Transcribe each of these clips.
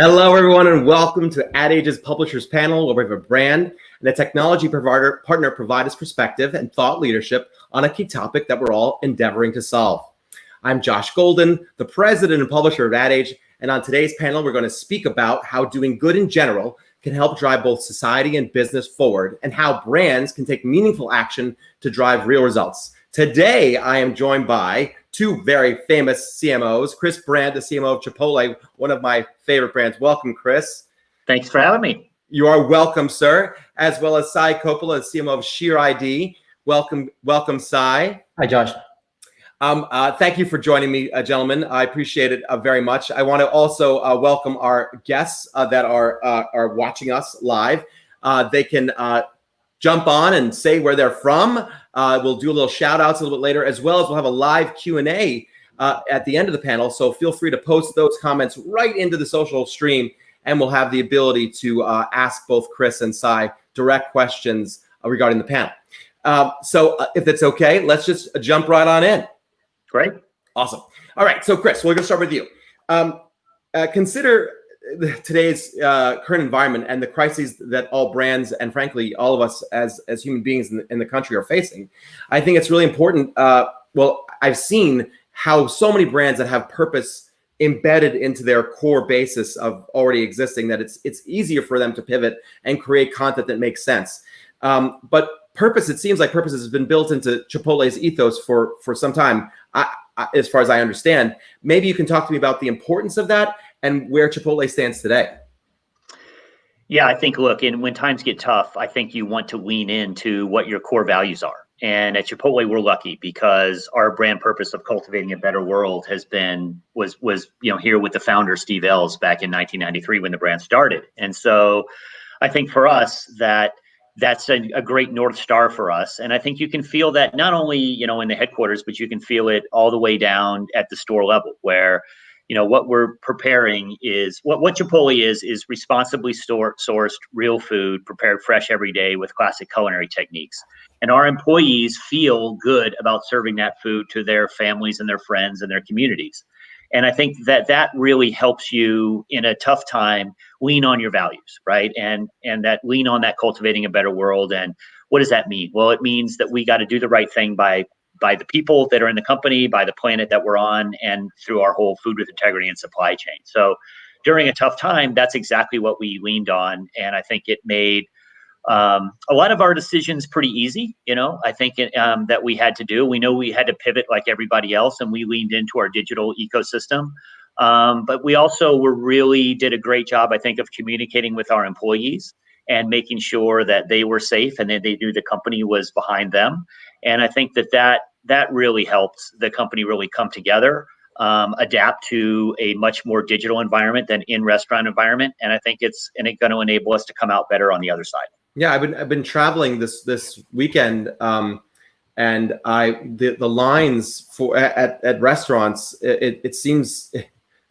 Hello, everyone, and welcome to AdAge's Publishers Panel, where we have a brand and a technology partner provide us perspective and thought leadership on a key topic that we're all endeavoring to solve. I'm Josh Golden, the president and publisher of AdAge, and on today's panel, we're going to speak about how doing good in general can help drive both society and business forward, and how brands can take meaningful action to drive real results. Today, I am joined by two very famous CMOs, Chris Brandt, the CMO of Chipotle, one of my favorite brands. Welcome, Chris. Thanks for having me. You are welcome, sir. As well as Sai Coppola, the CMO of Sheer ID. Welcome, Sai. Hi, Josh. Thank you for joining me, gentlemen. I appreciate it very much. I want to also welcome our guests that are watching us live. They can jump on and say where they're from. We'll do a little shout outs a little bit later, as well as we'll have a live Q&A at the end of the panel. So feel free to post those comments right into the social stream, and we'll have the ability to ask both Chris and Sai direct questions regarding the panel. So if it's okay, let's just jump right on in. Great. Awesome. All right. So Chris, we're going to start with you. Consider today's current environment and the crises that all brands and frankly all of us as human beings in the country are facing. I think it's really important. Well, I've seen how so many brands that have purpose embedded into their core basis of already existing, that it's easier for them to pivot and create content that makes sense. But purpose, it seems like purpose has been built into Chipotle's ethos for some time, as far as I understand. Maybe you can talk to me about the importance of that and where Chipotle stands today. Yeah, I think, look, and when times get tough, I think you want to lean into what your core values are. And at Chipotle, we're lucky because our brand purpose of cultivating a better world was here with the founder, Steve Ells, back in 1993 when the brand started. And so I think for us that's a great North Star for us. And I think you can feel that not only, in the headquarters, but you can feel it all the way down at the store level where, what we're preparing is what Chipotle is responsibly sourced real food prepared fresh every day with classic culinary techniques. And our employees feel good about serving that food to their families and their friends and their communities. And I think that really helps you in a tough time lean on your values, right? And that lean on that cultivating a better world. And what does that mean? Well, it means that we got to do the right thing by the people that are in the company, by the planet that we're on, and through our whole food with integrity and supply chain. So during a tough time, that's exactly what we leaned on. And I think it made a lot of our decisions pretty easy. I think that we had to do. We know we had to pivot like everybody else, and we leaned into our digital ecosystem. But we also did a great job, I think, of communicating with our employees and making sure that they were safe and that they knew the company was behind them. And I think that really helped the company really come together, adapt to a much more digital environment than in-restaurant environment. And I think it's going to enable us to come out better on the other side. Yeah, I've been traveling this weekend, and the lines for at restaurants, it seems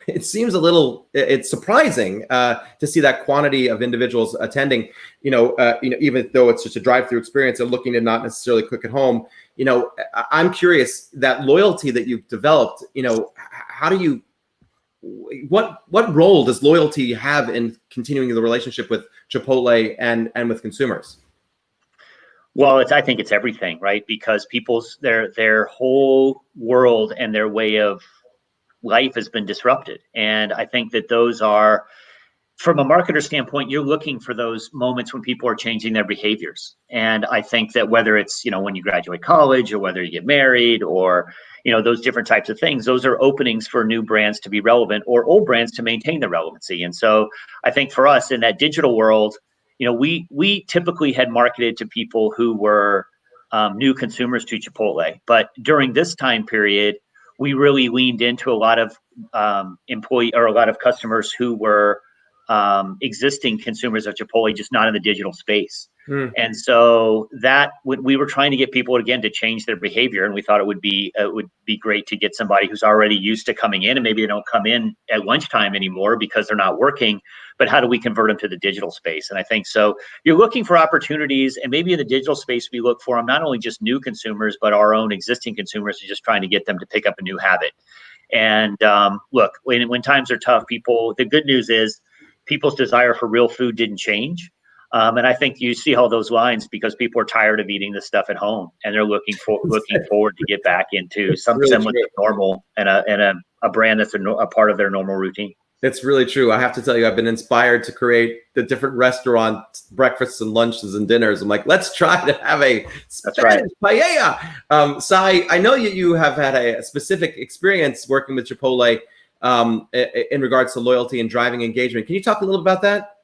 it's surprising to see that quantity of individuals attending. Even though it's just a drive-through experience and looking to not necessarily cook at home. I'm curious, that loyalty that you've developed. How do you? What role does loyalty have in continuing the relationship with Chipotle and with consumers? Well, I think it's everything, right? Because their whole world and their way of life has been disrupted. And I think that those are, from a marketer standpoint, you're looking for those moments when people are changing their behaviors. And I think that whether it's, when you graduate college or whether you get married or, those different types of things, those are openings for new brands to be relevant or old brands to maintain the relevancy. And so I think for us in that digital world, we typically had marketed to people who were new consumers to Chipotle. But during this time period, we really leaned into a lot of a lot of customers who were existing consumers of Chipotle, just not in the digital space. And so we were trying to get people again to change their behavior, and we thought it would be great to get somebody who's already used to coming in, and maybe they don't come in at lunchtime anymore because they're not working. But how do we convert them to the digital space? And I think so. You're looking for opportunities, and maybe in the digital space, we look for them not only just new consumers, but our own existing consumers, just trying to get them to pick up a new habit. And look, when times are tough, the good news is people's desire for real food didn't change. And I think you see all those lines because people are tired of eating this stuff at home, and they're looking forward to get back into some really semblance of normal and a brand that's a part of their normal routine. It's really true. I have to tell you, I've been inspired to create the different restaurant breakfasts and lunches and dinners. I'm like, let's try to have a Spanish paella. Sai, I know you have had a specific experience working with Chipotle in regards to loyalty and driving engagement. Can you talk a little about that?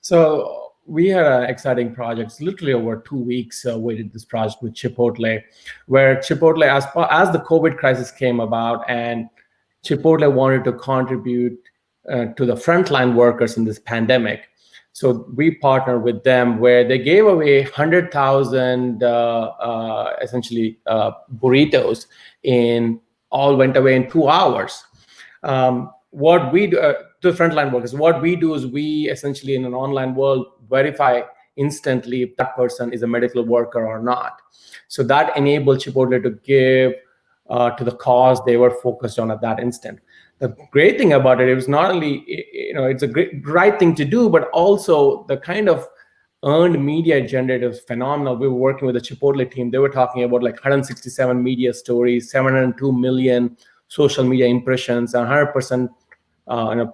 So we had an exciting project. Literally over 2 weeks, we did this project with Chipotle, where Chipotle, as the COVID crisis came about, and Chipotle wanted to contribute to the frontline workers in this pandemic. So we partnered with them where they gave away 100,000 essentially burritos all went away in 2 hours. What we do to frontline workers, what we do is we essentially in an online world verify instantly if that person is a medical worker or not. So that enabled Chipotle to give to the cause they were focused on at that instant. The great thing about it was not only, it's a right thing to do, but also the kind of earned media generated was phenomenal. We were working with the Chipotle team. They were talking about like 167 media stories, 702 million social media impressions, 100%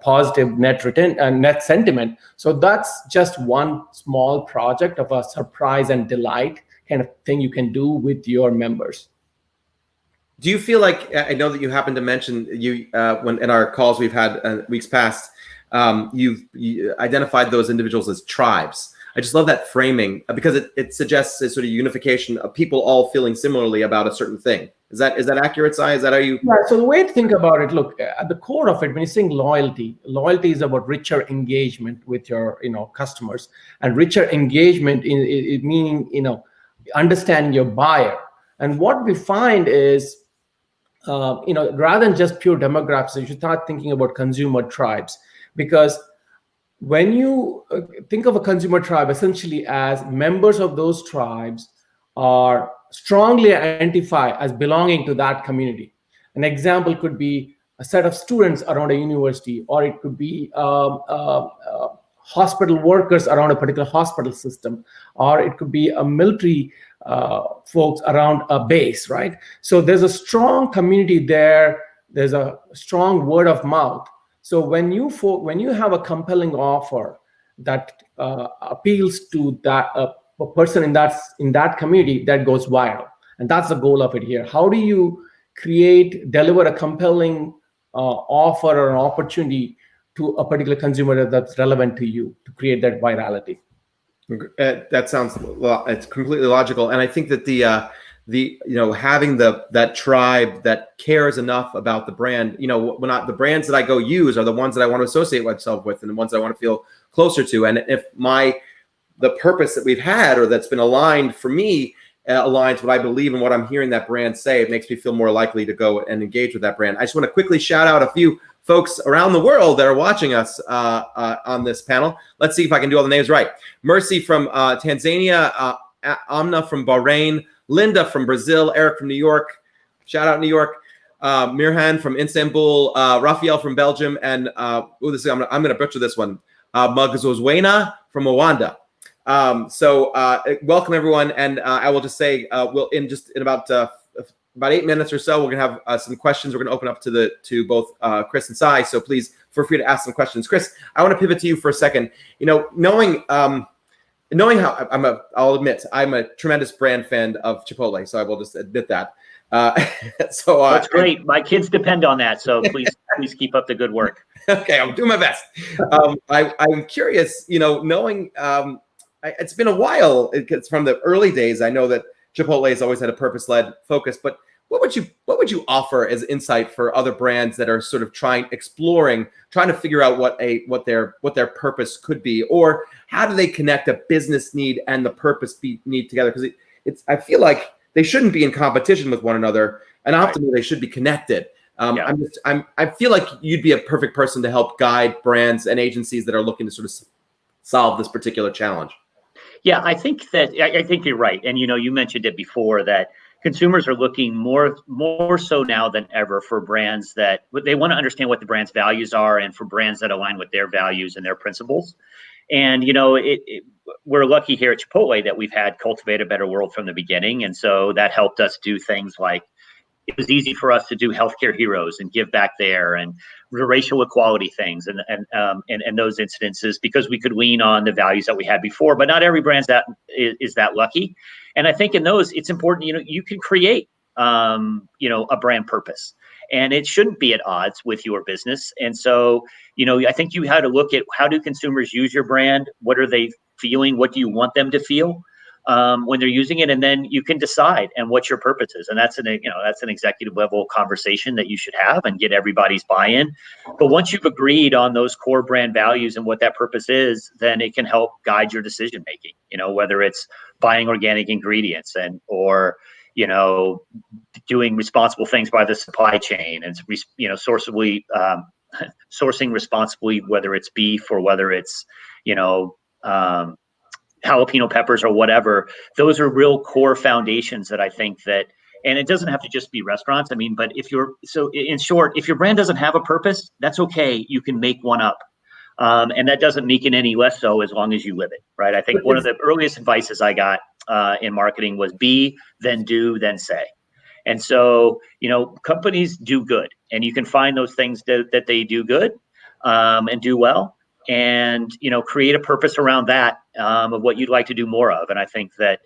positive net sentiment. So that's just one small project of a surprise and delight kind of thing you can do with your members. Do you feel like, I know that you happened to mention when in our calls we've had weeks past, you identified those individuals as tribes. I just love that framing because it suggests a sort of unification of people all feeling similarly about a certain thing. Is that accurate, Sai? Is that how you? Yeah, so the way to think about it, look, at the core of it, when you're saying loyalty is about richer engagement with your customers, and richer engagement in meaning understanding your buyer. And what we find is rather than just pure demographics, you should start thinking about consumer tribes, because when you think of a consumer tribe essentially as members of those tribes are strongly identified as belonging to that community. An example could be a set of students around a university, or it could be hospital workers around a particular hospital system, or it could be a military folks around a base, right? So there's a strong community there. There's a strong word of mouth. So when you have a compelling offer that appeals to that a person in that community, that goes viral, and that's the goal of it here. How do you deliver a compelling offer or an opportunity to a particular consumer that's relevant to you to create that virality? That sounds, it's completely logical, and I think that having that tribe that cares enough about the brand, the brands that I go use are the ones that I want to associate myself with and the ones I want to feel closer to. And if the purpose that we've had or that's been aligned for me aligns what I believe and what I'm hearing that brand say, it makes me feel more likely to go and engage with that brand. I just want to quickly shout out a few folks around the world that are watching us on this panel. Let's see if I can do all the names right. Mercy from Tanzania, Amna from Bahrain, Linda from Brazil, Eric from New York, shout out New York, Mirhan from Istanbul, Raphael from Belgium, and I'm going to butcher this one, Magazozwena from Rwanda. So welcome everyone, and I will just say in about 8 minutes or so, we're gonna have some questions. We're gonna open up to both Chris and Sai. So please feel free to ask some questions. Chris, I want to pivot to you for a second. Knowing how I'll admit I'm a tremendous brand fan of Chipotle, so I will just admit that. So that's great. My kids depend on that, so please keep up the good work. Okay, I'll do my best. I'm curious, knowing it's been a while. It's from the early days. I know that Chipotle has always had a purpose-led focus, but what would you offer as insight for other brands that are sort of trying to figure out what their purpose could be, or how do they connect a business need and the purpose need together? Because I feel like they shouldn't be in competition with one another, and often they should be connected. I feel like you'd be a perfect person to help guide brands and agencies that are looking to sort of solve this particular challenge. Yeah, I think you're right. And you mentioned it before that consumers are looking more so now than ever for brands that they want to understand what the brand's values are, and for brands that align with their values and their principles. And we're lucky here at Chipotle that we've had Cultivate a Better World from the beginning, and so that helped us do things like, it was easy for us to do healthcare heroes and give back there, and racial equality things, and those incidences, because we could lean on the values that we had before. But not every brand is that lucky, and I think in those it's important. You can create a brand purpose, and it shouldn't be at odds with your business. And so I think you had to look at, how do consumers use your brand? What are they feeling? What do you want them to feel when they're using it? And then you can decide and what your purpose is. And that's an executive level conversation that you should have and get everybody's buy-in. But once you've agreed on those core brand values and what that purpose is, then it can help guide your decision making, whether it's buying organic ingredients or doing responsible things by the supply chain, and sourcing responsibly, whether it's beef or whether it's jalapeno peppers or whatever. Those are real core foundations that I think that, and it doesn't have to just be restaurants. But in short, if your brand doesn't have a purpose, that's okay. You can make one up. And that doesn't make it any less so as long as you live it, right? I think one of the earliest advices I got in marketing was be, then do, then say. And so, companies do good, and you can find those things that they do good and do well, and create a purpose around that of what you'd like to do more of. And I think that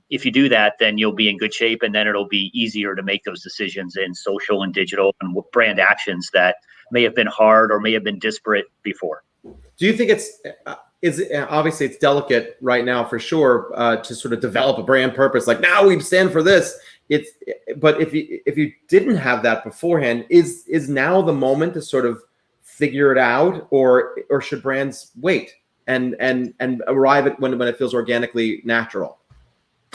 if you do that, then you'll be in good shape, and then it'll be easier to make those decisions in social and digital and brand actions that may have been hard or may have been disparate before. Do you think obviously it's delicate right now for sure to sort of develop a brand purpose, like now we stand for this? But if you didn't have that beforehand, is now the moment to sort of figure it out, or should brands wait and arrive at when it feels organically natural?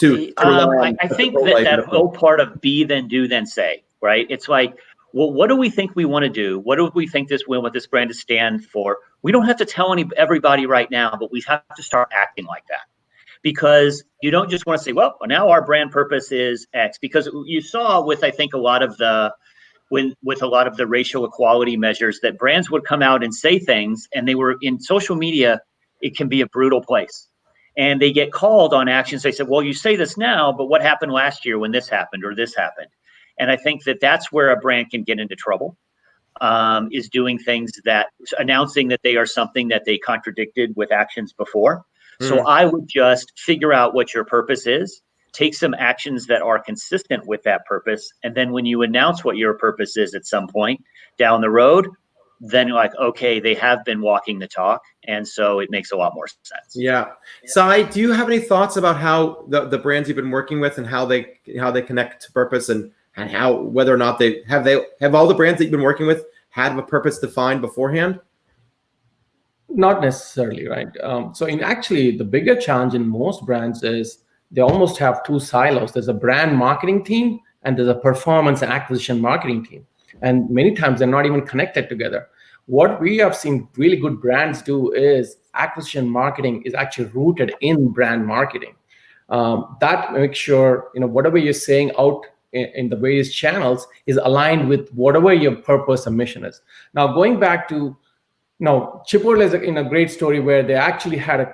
I think that whole part of be, then do, then say, right? It's like, well, what do we think we want to do? What do we think what this brand is stand for? We don't have to tell everybody right now, but we have to start acting like that. Because you don't just want to say, well, now our brand purpose is X. Because you saw with, I think, a lot of the racial equality measures, that brands would come out and say things, and they were in social media. It can be a brutal place, and they get called on actions. They said, well, you say this now, but what happened last year when this happened or this happened? And I think that's where a brand can get into trouble, is doing things announcing that they are something that they contradicted with actions before. So I would just figure out what your purpose is, take some actions that are consistent with that purpose. And then when you announce what your purpose is at some point down the road, then you're like, okay, they have been walking the talk. And so it makes a lot more sense. Yeah. Sai, do you have any thoughts about how the brands you've been working with and how they connect to purpose, and how, whether or not have all the brands that you've been working with had a purpose defined beforehand? Not necessarily, right? So actually, the bigger challenge in most brands is they almost have two silos. There's a brand marketing team and there's a performance and acquisition marketing team. And many times they're not even connected together. What we have seen really good brands do is acquisition marketing is actually rooted in brand marketing. That makes sure, whatever you're saying out in the various channels is aligned with whatever your purpose and mission is. Now, going back to, Chipotle is in a great story where they actually had a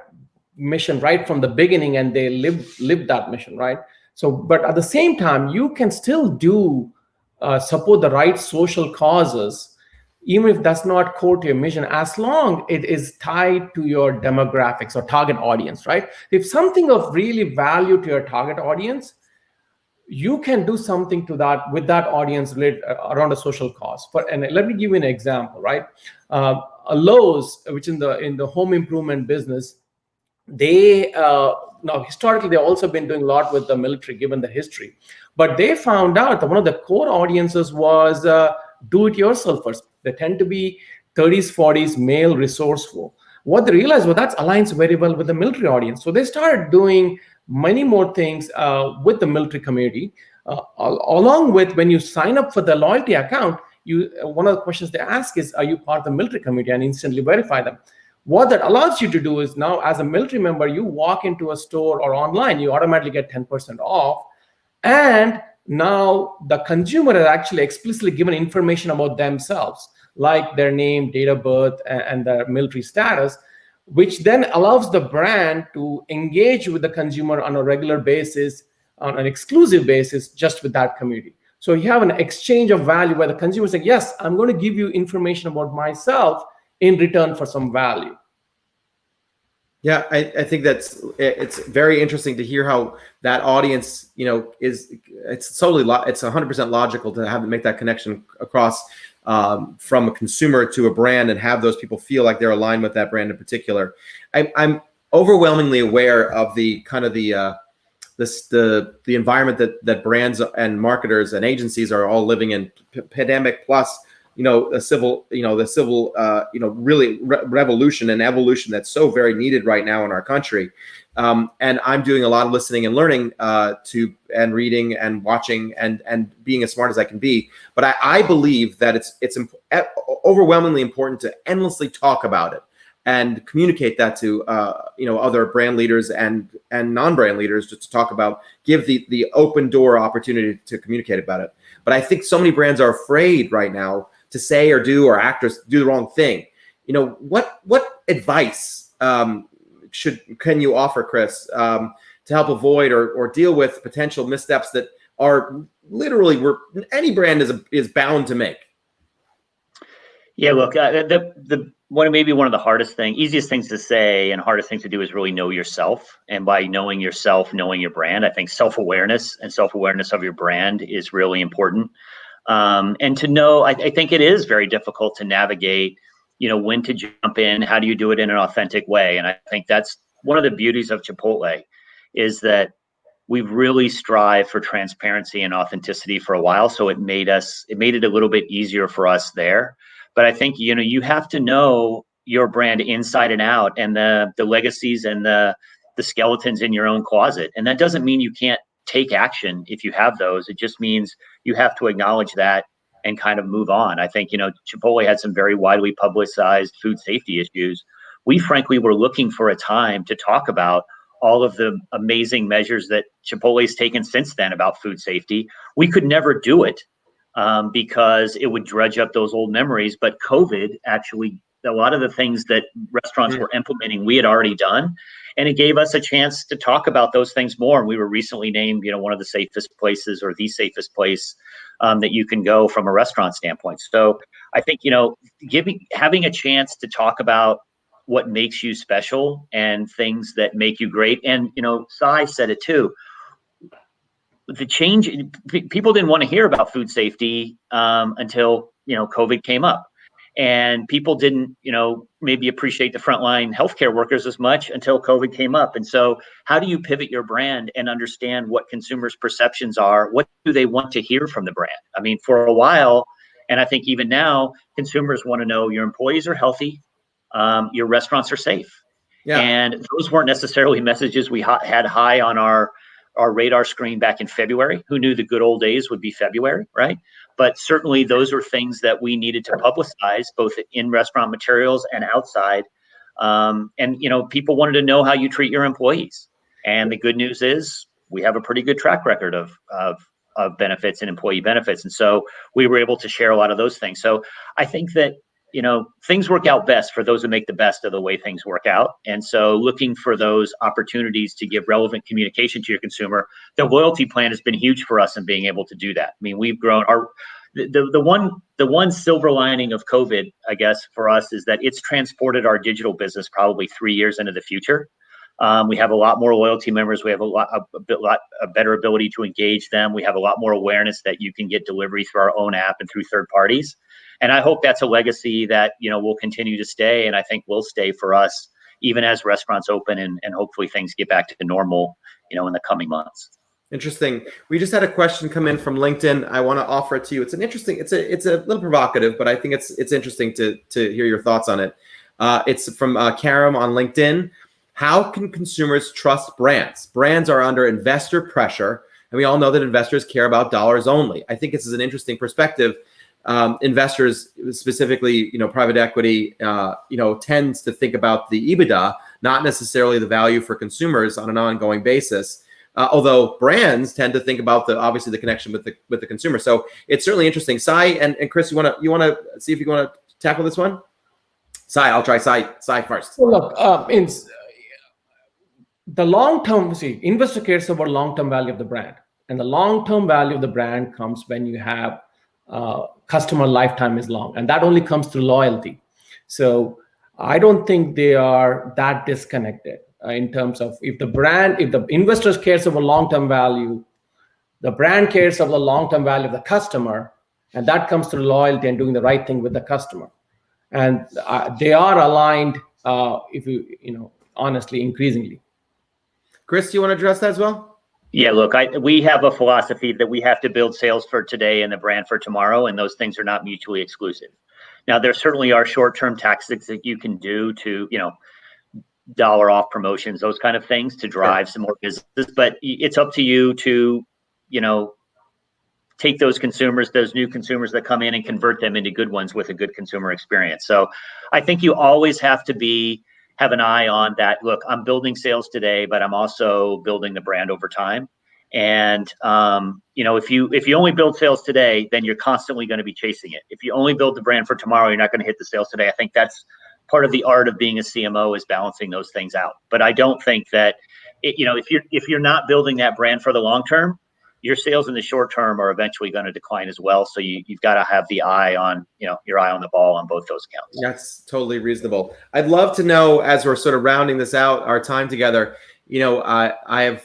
mission right from the beginning, and they lived that mission, right? So, but at the same time, you can still support the right social causes, even if that's not core to your mission, as long it is tied to your demographics or target audience, right? If something of really value to your target audience, you can do something to that with that audience related around a social cause. And let me give you an example, right? Lowe's, which in the home improvement business, they now historically they've also been doing a lot with the military, given the history, but they found out that one of the core audiences was do-it-yourselfers. They tend to be 30s, 40s, male, resourceful. What they realized was that aligns very well with the military audience, so they started doing many more things with the military community. Along with, when you sign up for the loyalty account, one of the questions they ask is, are you part of the military community, and instantly verify them. What that allows you to do is, now as a military member, you walk into a store or online, you automatically get 10% off. And now the consumer is actually explicitly given information about themselves, like their name, date of birth, and their military status, which then allows the brand to engage with the consumer on a regular basis, on an exclusive basis, just with that community. So you have an exchange of value where the consumer is saying, yes, I'm going to give you information about myself in return for some value. Yeah, I think it's very interesting to hear how that audience, it's totally it's 100% logical to have to make that connection across from a consumer to a brand and have those people feel like they're aligned with that brand in particular. I'm overwhelmingly aware of the kind of the environment that brands and marketers and agencies are all living in, pandemic plus the civil really revolution and evolution that's so very needed right now in our country. And I'm doing a lot of listening and learning and reading and watching and being as smart as I can be. But I believe that it's overwhelmingly important to endlessly talk about it and communicate that to other brand leaders and non-brand leaders, just to talk about, give the open door opportunity to communicate about it. But I think so many brands are afraid right now to say or do or act or do the wrong thing. What advice can you offer, Chris, to help avoid or deal with potential missteps that are literally any brand is bound to make? Yeah, look, maybe one of the easiest things to say and hardest things to do is really know yourself. And by knowing yourself, knowing your brand, I think self-awareness of your brand is really important. And to know, I think it is very difficult to navigate, when to jump in, how do you do it in an authentic way? And I think that's one of the beauties of Chipotle, is that we've really strived for transparency and authenticity for a while. So it made it a little bit easier for us there. But I think, you have to know your brand inside and out, and the legacies and the skeletons in your own closet. And that doesn't mean you can't take action if you have those. It just means you have to acknowledge that and kind of move on. I think, Chipotle had some very widely publicized food safety issues. We frankly were looking for a time to talk about all of the amazing measures that Chipotle's taken since then about food safety. We could never do it because it would dredge up those old memories. But COVID actually, a lot of the things that restaurants were implementing, we had already done. And it gave us a chance to talk about those things more. And we were recently named, one of the safest places, or the safest place that you can go from a restaurant standpoint. So I think, having a chance to talk about what makes you special and things that make you great. And, Sai said it too. The change, people didn't want to hear about food safety until, COVID came up. And people didn't, maybe appreciate the frontline healthcare workers as much until COVID came up. And so how do you pivot your brand and understand what consumers' perceptions are? What do they want to hear from the brand? I mean, for a while, and I think even now, consumers want to know your employees are healthy, your restaurants are safe. Yeah. And those weren't necessarily messages we had high on our radar screen back in February. Who knew the good old days would be February, right? But certainly those are things that we needed to publicize, both in restaurant materials and outside. And people wanted to know how you treat your employees. And the good news is we have a pretty good track record of benefits and employee benefits. And so we were able to share a lot of those things. So I think that things work out best for those who make the best of the way things work out. And so looking for those opportunities to give relevant communication to your consumer, the loyalty plan has been huge for us in being able to do that. I mean, we've grown the one silver lining of COVID, I guess, for us is that it's transported our digital business probably 3 years into the future. We have a lot more loyalty members. We have a better ability to engage them. We have a lot more awareness that you can get delivery through our own app and through third parties. And I hope that's a legacy that, will continue to stay. And I think will stay for us, even as restaurants open and hopefully things get back to normal, in the coming months. Interesting. We just had a question come in from LinkedIn. I want to offer it to you. It's a little provocative, but I think it's interesting to hear your thoughts on it. It's from Karam on LinkedIn. How can consumers trust brands? Brands are under investor pressure, and we all know that investors care about dollars only. I think this is an interesting perspective. Investors, specifically, private equity, tends to think about the EBITDA, not necessarily the value for consumers on an ongoing basis. although brands tend to think about obviously the connection with the consumer. So it's certainly interesting. Sai and Chris, you want to see if you want to tackle this one? Sai, I'll try Sai first. Well, look, the long-term, investor cares about long-term value of the brand, and the long-term value of the brand comes when you have customer lifetime is long, and that only comes through loyalty. So I don't think they are that disconnected in terms of if the investors cares about long-term value, the brand cares about the long-term value of the customer, and that comes through loyalty and doing the right thing with the customer. And they are aligned, honestly, increasingly. Chris, do you want to address that as well? Yeah, look, we have a philosophy that we have to build sales for today and the brand for tomorrow, and those things are not mutually exclusive. Now, there certainly are short-term tactics that you can do to, dollar off promotions, those kind of things to drive some more business, but it's up to you to, take those consumers, those new consumers that come in and convert them into good ones with a good consumer experience. So I think you always have to have an eye on that. Look, I'm building sales today, but I'm also building the brand over time. And, if you only build sales today, then you're constantly going to be chasing it. If you only build the brand for tomorrow, you're not going to hit the sales today. I think that's part of the art of being a CMO, is balancing those things out. But I don't think that, if you're not building that brand for the long term, your sales in the short term are eventually going to decline as well. So you've got to have the eye on, your eye on the ball on both those counts. That's totally reasonable. I'd love to know, as we're sort of rounding this out, our time together, I have,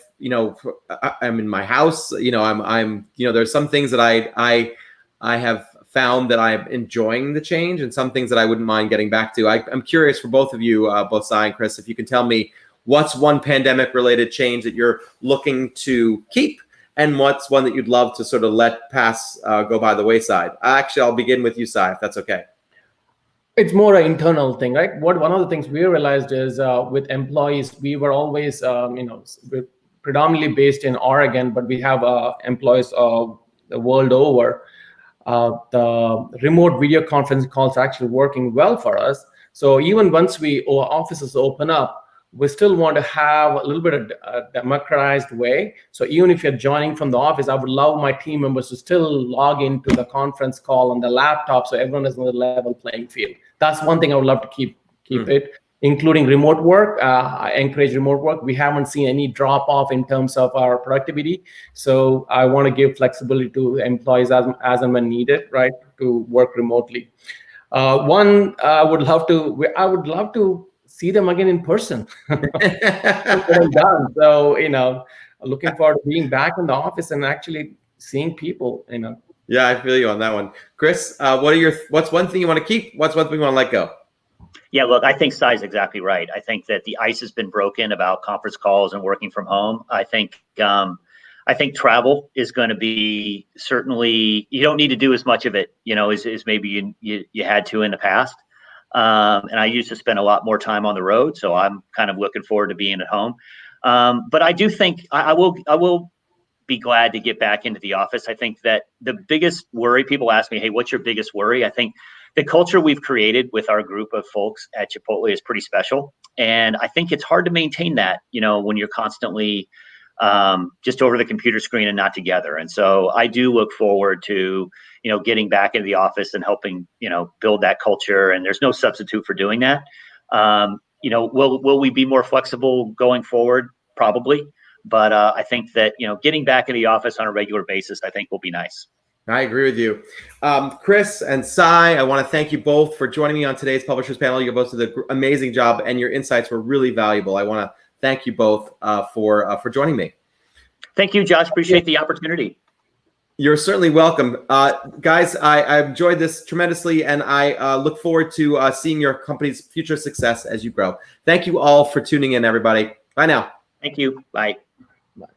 I'm in my house, there's some things that I have found that I'm enjoying the change, and some things that I wouldn't mind getting back to. I'm curious for both of you, both Sai and Chris, if you can tell me what's one pandemic related change that you're looking to keep, and what's one that you'd love to sort of let pass, go by the wayside. Actually, I'll begin with you, Sai, if that's okay. It's more an internal thing, right? One of the things we realized is with employees, we were always, we're predominantly based in Oregon, but we have employees the world over. The remote video conference calls are actually working well for us. So even once our offices open up, we still want to have a little bit of a democratized way. So even if you're joining from the office, I would love my team members to still log into the conference call on the laptop, so everyone is on the level playing field. That's one thing I would love to keep it, including remote work. I encourage remote work. We haven't seen any drop off in terms of our productivity. So I want to give flexibility to employees as and when needed, right, to work remotely. One, I would love to see them again in person. So, looking forward to being back in the office and actually seeing people, Yeah, I feel you on that one. Chris, what's one thing you want to keep? What's one thing you want to let go? Yeah, look, I think Sai's exactly right. I think that the ice has been broken about conference calls and working from home. I think travel is going to be, certainly, you don't need to do as much of it, as maybe you had to in the past. And I used to spend a lot more time on the road, so I'm kind of looking forward to being at home. But I do think I will be glad to get back into the office. I think that the biggest worry, people ask me, hey, what's your biggest worry? I think the culture we've created with our group of folks at Chipotle is pretty special. And I think it's hard to maintain that, when you're constantly just over the computer screen and not together. And so I do look forward to, getting back into the office and helping, build that culture. And there's no substitute for doing that. Will we be more flexible going forward? Probably. But I think that, getting back in the office on a regular basis, I think will be nice. I agree with you. Chris and Sai, I want to thank you both for joining me on today's Publishers Panel. You both did an amazing job, and your insights were really valuable. I want to thank you both for joining me. Thank you, Josh. Appreciate the opportunity. You're certainly welcome. Guys, I enjoyed this tremendously, and I look forward to seeing your company's future success as you grow. Thank you all for tuning in, everybody. Bye now. Thank you. Bye. Bye.